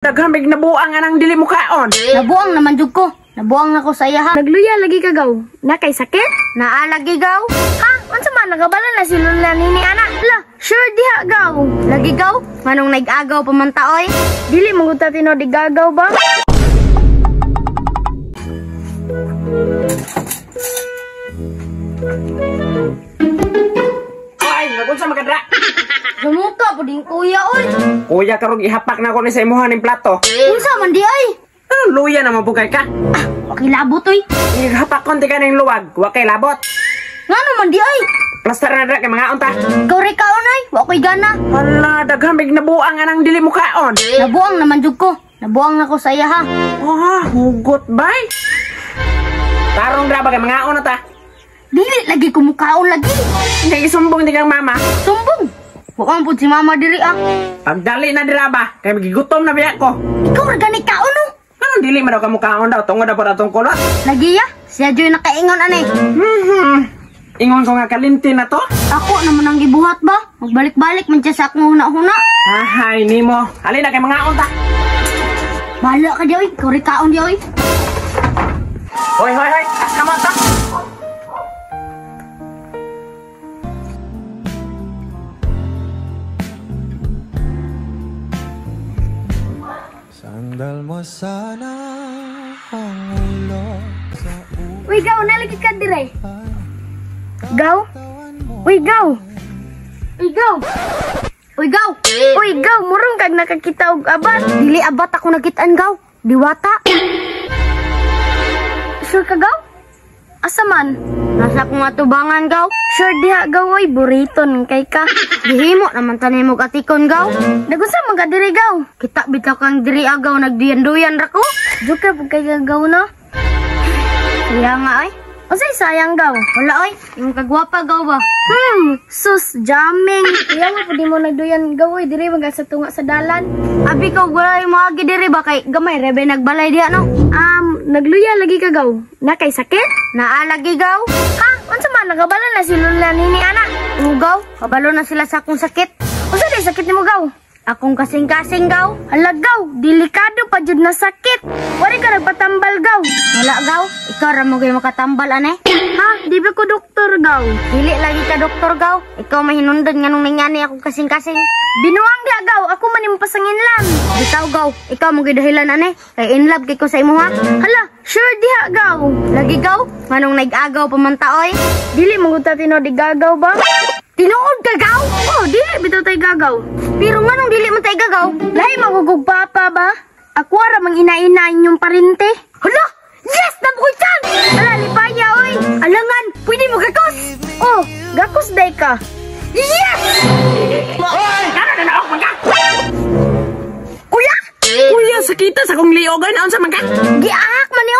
Daghambig nabuang anang dili mo kaon. Nabuang naman jud ko. Nabuang ako sa iya ha. Nagluya lagi ka gaw. Na kay sakit? Naalagi gaw. Ha? Unsa man nagabala na si Lola nini ana? La, sure diha gaw. Lagi gaw? Manong nag-agaw pa man ta oy. Dili mo gud ta tino di gagaw ba? Ay, nagunsa makadra. Gamuka po din kuya oy. Kuya karong ihapak na ko ni sa imuhan ning plato. Unsa man di ay? Luya na mabugay ka. Pakilabot oy. Ihapak konti ka ning luwag, wa kay labot. Ngano man di ay? Plaster na dra kay mga unta. Ikaw rin kaon ay. Wa ko'y gana. Hala, daghambig nabuang anang dili mo kaon. Nabuang naman jud ko. Nabuang ako sa iya ha. Hugot bay. Tarong dra ba kay mga unta. Dili lagi ko mukaon lagi. Hindi isumbong di kang mama. Sumbong. Wa man pud si mama diri ah. Pagdali na dira ba, kay magigutom na biya ko. Ikaw ra gani kaon no. Anong dili man daw ka mukaon daw, tungod na po datong kulot. Lagi ya. Siya joy nakaingon ani. Ingon ko nga kalinti na to. Ako naman ang gibuhat ba? Magbalik-balik man siya sa akong huna-huna. Ahay, nimo. Halina kay mga unta. Bahala ka di oy. Ikaw rin kaon di oy. Hoy, hoy, hoy. Kama ta. Sandal mo sana ang ulo sa Uy gaw, nalagi ka dire. Gaw? Uy gaw. Uy gaw. Uy gaw. Uy gaw, murong kag nakakita og abat. Dili abat ako nakitaan gaw. Diwata. Sure ka gaw? Asa man? Nasa akong atubangan gaw. Sure diha gaw oy, burrito nang kay ka. Gihimo naman tanay mo katikon gaw. Nagunsa man ka dire gaw? Kita bitaw kang diri agaw nagduyan-duyan ra ko. Joker pag kay gaw na. Kaya nga ay. Unsay sayang gaw? Wala ay. Yung kagwapa gaw ba? Sus, jamming. Kaya mo pwede mo nagduyan gaw oy, dire mga sa tunga sa dalan. Abi ko wala yung mga diri ba kay gamay rebe nagbalay diha no. Nagluya lagi ka gaw. Na kay sakit? Naalagi gaw. Ha? Unsa man nagabala na si Lola nini ana? Ugaw, kabalo na sila sa akong sakit. Unsa di sakit nimo gaw? Akong kasing-kasing gaw. Hala gaw, delikado pa jud na sakit. Wari ka nagpatambal gaw. Wala gaw, ikaw ra mo gyud makatambal ane. Ha, di ba ko doktor gaw? Dili lagi ka doktor gaw. Ikaw mahinundon nganong nangyani akong kasing-kasing. Binuang dia gaw, ako man imong pasangin lang. Bitaw gaw, ikaw mo gyud dahilan ane. Kay in love kay ko sa imo ha. Hala, sure diha gaw. Lagi gaw, manong nag-agaw pa man ta oy. Dili mo gud ta tino di gagaw ba? Tinuod ka gaw? Oh, dili bitaw tay gagaw. Pero nganong dili man tay gagaw? Lahi magugog papa ba? Ako ra mang ina-ina inyong parente. Hala! Yes! Nabukoy chan! Ala, lipaya oy. Alangan, pwede mo gakos! Oh, gakos day ka. Yes! Hoy! Kano na ako mga? Kuya! Kuya, sakita sa kong liogan. Aon sa mga? Giahak man ni